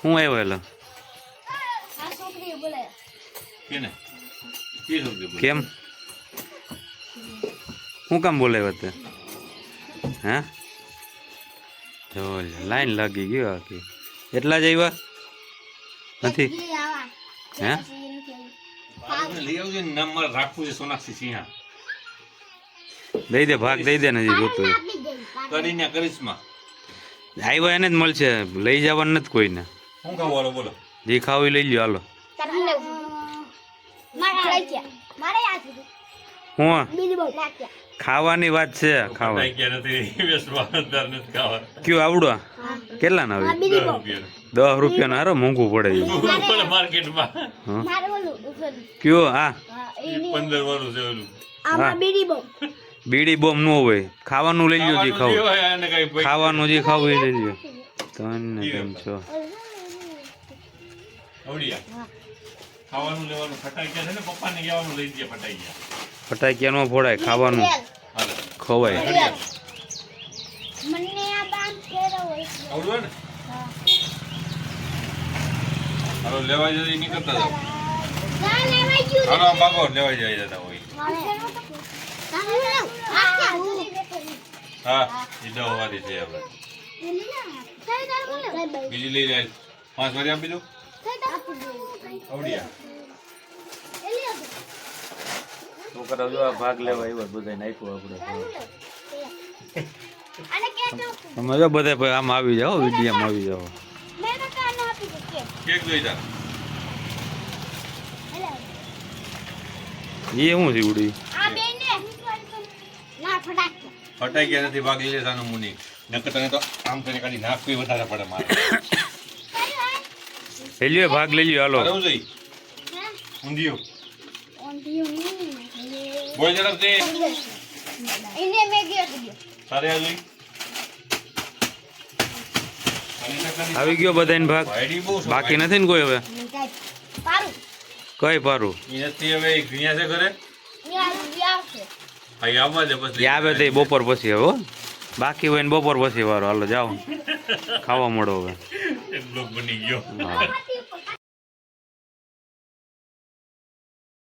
હું આવ્યો એલો કેમ હું કામ બોલાવ્યો તે હે જો લાઈન લાગી ગયો આખી એટલા જ આવ્યા નથી હે દઈ દે ભાગ દઈ દે ને હજી જોતું આવ્યો એને જ મળશે લઈ જવાનું નથી કોઈને જે ખાવું લઈ લ્યો હાલો હું ખાવાની વાત છે ખાવા કયું આવડો કેટલા ના આવે 10 રૂપિયા હારો મોંઘું પડે કયો હા બીડી બોમ નો હોય ખાવાનું લઈ લ્યો જે ખાવું ખાવાનું જે ખાવું એ લઈ લ્યો તને કેમ છો ફટાકિયા નો ફોડાય ખાવાનું ખવાય લેવા જઈ નીકળતા લેવા જઈ જતા હોય હા એ દવા વાળી છે બીજી લઈ જાય 5 વાળી આપી દો છોકરા જો ભાગ લેવા આવ્યો બધા નાખ્યો આપણે તમે જો બધા આમ આવી જાઓ વિડીયોમાં આવી જાઓ કેક જોઈ જા એ શું છે ઉડી ફટાક્યા નથી ભાગ લઈ લેવાનો મુની નકર તને તો આમ કરીને કાઢી નાખવી વધારે પડે મારે લઈ લ્યો ભાગ લઈ લ્યો હાલો બરાબર જોઈ ઊંધિયું બોલ ઝડપથી તારે આ જોઈ આવી ગયો બધાને ભાગ બાકી નથી ને કોઈ હવે કઈ પારું નથી હવે ઘિયા છે ઘરે અહીં આવવા દે બસ આવે તો બપોર પછી હવે બાકી હોય ને બપોર પછી વારો હાલો જાઓ ખાવા મળો હવે એક બ્લોક બની ગયો હા